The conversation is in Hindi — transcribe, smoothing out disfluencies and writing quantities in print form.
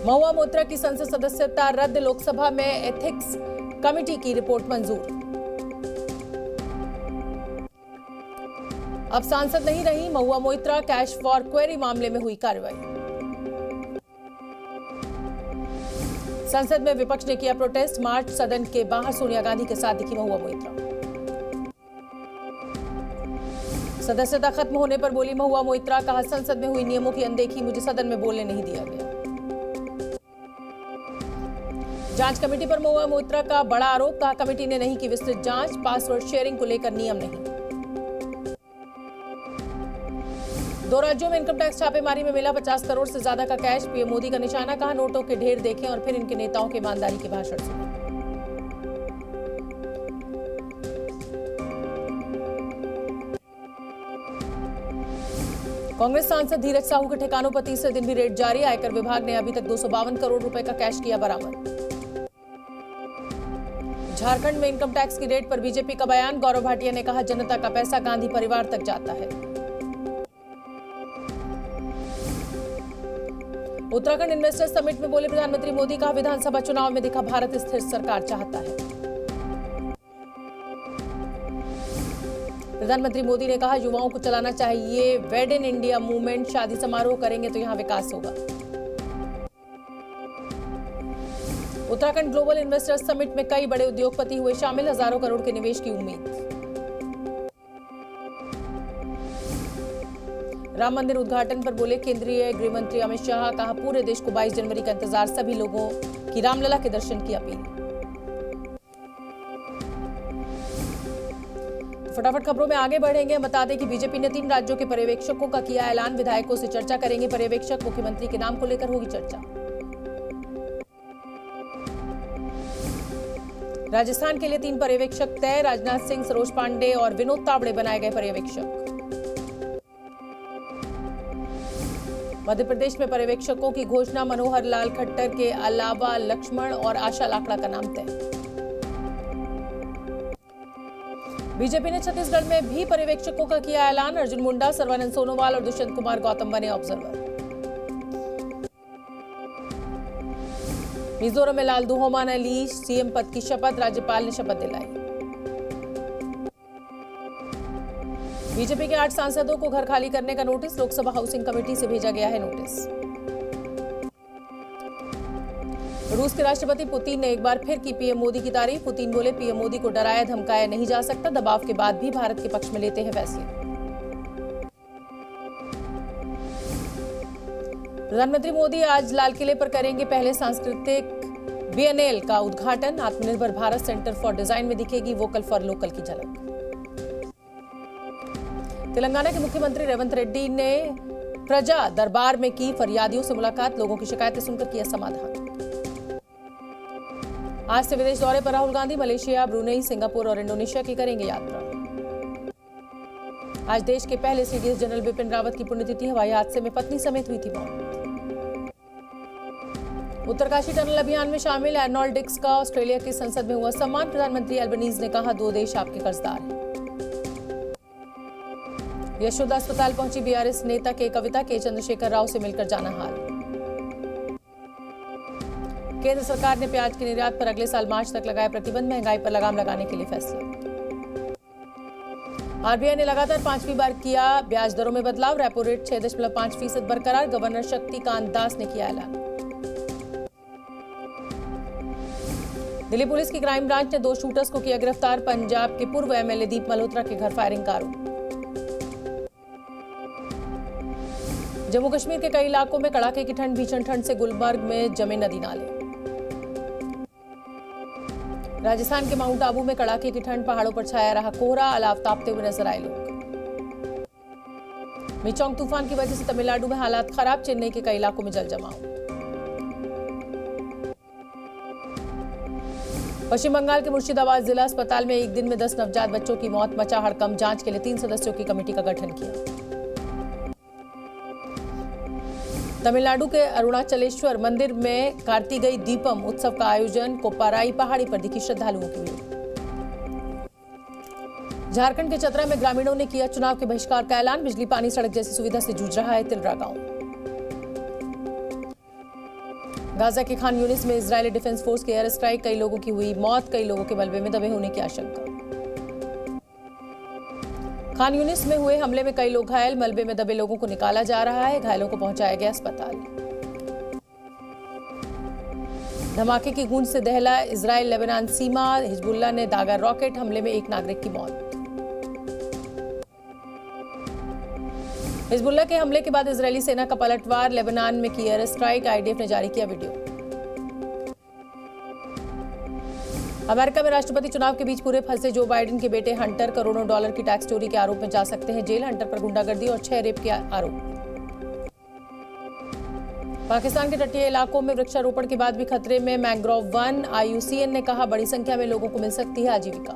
महुआ मोइत्रा की संसद सदस्यता रद्द, लोकसभा में एथिक्स कमेटी की रिपोर्ट मंजूर। अब सांसद नहीं रही Mahua Moitra, cash for query मामले में हुई कार्रवाई। संसद में विपक्ष ने किया प्रोटेस्ट, मार्च, सदन के बाहर सोनिया गांधी के साथ दिखी महुआ मोइत्रा। सदस्यता खत्म होने पर बोली महुआ मोइत्रा, कहा संसद में हुई नियमों की अनदेखी, मुझे सदन में बोलने नहीं दिया गया। जांच कमेटी पर महुआ मोइत्रा का बड़ा आरोप, कहा कमेटी ने नहीं की विस्तृत जांच, पासवर्ड शेयरिंग को लेकर नियम नहीं। 2 राज्यों में इनकम टैक्स छापेमारी में मिला 50 करोड़ से ज्यादा का कैश, पीएम मोदी का निशाना, कहा नोटों के ढेर देखें और फिर इनके नेताओं के ईमानदारी के भाषण सुनें। कांग्रेस सांसद धीरज साहू के ठिकानों पर तीसरे दिन भी रेड जारी, आयकर विभाग ने अभी तक 252 करोड़ रुपए का कैश किया बरामद। झारखंड में इनकम टैक्स की रेट पर बीजेपी का बयान, गौरव भाटिया ने कहा जनता का पैसा गांधी परिवार तक जाता है। उत्तराखंड इन्वेस्टर्स समिट में बोले प्रधानमंत्री मोदी, कहा विधानसभा चुनाव में दिखा भारत स्थिर सरकार चाहता है। प्रधानमंत्री मोदी ने कहा युवाओं को चलाना चाहिए वेड इन इंडिया मूवमेंट, शादी समारोह करेंगे तो यहां विकास होगा। उत्तराखंड ग्लोबल इन्वेस्टर्स समिट में कई बड़े उद्योगपति हुए शामिल, हजारों करोड़ के निवेश की उम्मीद। राम मंदिर उद्घाटन पर बोले केंद्रीय गृह मंत्री अमित शाह, कहा पूरे देश को 22 जनवरी का इंतजार, सभी लोगों की रामलला के दर्शन की अपील। फटाफट खबरों में आगे बढ़ेंगे। बता दें कि बीजेपी ने 3 राज्यों के पर्यवेक्षकों का किया ऐलान, विधायकों से चर्चा करेंगे पर्यवेक्षक, मुख्यमंत्री के नाम को लेकर होगी चर्चा। राजस्थान के लिए 3 पर्यवेक्षक तय, राजनाथ सिंह, सरोज पांडे और विनोद तावड़े बनाए गए पर्यवेक्षक। मध्य प्रदेश में पर्यवेक्षकों की घोषणा, मनोहर लाल खट्टर के अलावा लक्ष्मण और आशा लाकड़ा का नाम तय। बीजेपी ने छत्तीसगढ़ में भी पर्यवेक्षकों का किया ऐलान, अर्जुन मुंडा, सर्बानंद सोनोवाल और दुष्यंत कुमार गौतम बने ऑब्जर्वर। मिजोरम में लाल दुहोमा ने ली सीएम पद की शपथ, राज्यपाल ने शपथ दिलाई। बीजेपी के 8 सांसदों को घर खाली करने का नोटिस, लोकसभा हाउसिंग कमेटी से भेजा गया है नोटिस। रूस के राष्ट्रपति पुतिन ने एक बार फिर की पीएम मोदी की तारीफ, पुतिन बोले पीएम मोदी को डराया धमकाया नहीं जा सकता, दबाव के बाद भी भारत के पक्ष में लेते हैं फैसले। प्रधानमंत्री मोदी आज लाल किले पर करेंगे पहले सांस्कृतिक बीएनएल का उद्घाटन, आत्मनिर्भर भारत सेंटर फॉर डिजाइन में दिखेगी वोकल फॉर लोकल की झलक। तेलंगाना के मुख्यमंत्री रेवंत रेड्डी ने प्रजा दरबार में की फरियादियों से मुलाकात, लोगों की शिकायतें सुनकर किया समाधान। आज से विदेश दौरे पर Rahul Gandhi, Malaysia, Brunei, Singapore और इंडोनेशिया की करेंगे यात्रा। आज देश के पहले सीडीएस जनरल बिपिन रावत की पुण्यतिथि, हवाई हादसे में पत्नी समेत हुई थी मौत। उत्तरकाशी टनल अभियान में शामिल आर्नोल्ड डिक्स का ऑस्ट्रेलिया की संसद में हुआ सम्मान, प्रधानमंत्री एल्बनीज ने कहा 2 देश आपके कर्जदार हैं। यशोदा अस्पताल पहुंची बीआरएस नेता के कविता, के चंद्रशेखर राव से मिलकर जाना हाल। केंद्र सरकार ने प्याज के निर्यात पर अगले साल मार्च तक लगाया प्रतिबंध, महंगाई पर लगाम लगाने के लिए फैसला। आरबीआई ने लगातार 5वीं बार किया ब्याज दरों में बदलाव, रेपो रेट 6.5% बरकरार, गवर्नर शक्तिकांत दास ने किया ऐलान। दिल्ली पुलिस की क्राइम ब्रांच ने 2 शूटर्स को किया गिरफ्तार, पंजाब के पूर्व एमएलए दीप मल्होत्रा के घर फायरिंग का आरोप। जम्मू कश्मीर के कई इलाकों में कड़ाके की ठंड, भीषण ठंड से गुलबर्ग में जमे नदी नाले। राजस्थान के माउंट आबू में कड़ाके की ठंड, पहाड़ों पर छाया रहा कोहरा, अलाव तापते हुए नजर आए लोग। मिचोंग तूफान की वजह से तमिलनाडु में हालात खराब, चेन्नई के कई इलाकों में जल जमाव। पश्चिम बंगाल के मुर्शिदाबाद जिला अस्पताल में एक दिन में 10 नवजात बच्चों की मौत, मचा हड़कंप, जांच के लिए 3 सदस्यों की कमेटी का गठन किया। तमिलनाडु के अरुणाचलेश्वर मंदिर में कार्तिकेय दीपम उत्सव का आयोजन, कोप्पाराई पहाड़ी पर दिखी श्रद्धालुओं की भीड़। झारखंड के चतरा में ग्रामीणों ने किया चुनाव के बहिष्कार का ऐलान, बिजली पानी सड़क जैसी सुविधा से जूझ रहा है तिलरा गांव। गाजा के खान यूनिस में इजरायली डिफेंस फोर्स की एयर स्ट्राइक, कई लोगों की हुई मौत, कई लोगों के मलबे में दबे होने की आशंका। खान यूनिस में हुए हमले में कई लोग घायल, मलबे में दबे लोगों को निकाला जा रहा है, घायलों को पहुंचाया गया अस्पताल। धमाके की गूंज से दहला इजराइल लेबनान सीमा, हिजबुल्लाह ने दागा रॉकेट, हमले में एक नागरिक की मौत। हिजबुल्लाह के हमले के बाद इजरायली सेना का पलटवार, लेबनान में की एयर स्ट्राइक, आईडीएफ ने जारी किया वीडियो। अमेरिका में राष्ट्रपति चुनाव के बीच पूरे फंसे जो बाइडेन के बेटे हंटर करोड़ों डॉलर की टैक्स चोरी के आरोप में जा सकते हैं जेल, हंटर पर गुंडागर्दी और 6 रेप के आरोप। पाकिस्तान के तटीय इलाकों में वृक्षारोपण के बाद भी खतरे में मैंग्रोव वन, IUCN ने कहा बड़ी संख्या में लोगों को मिल सकती है आजीविका।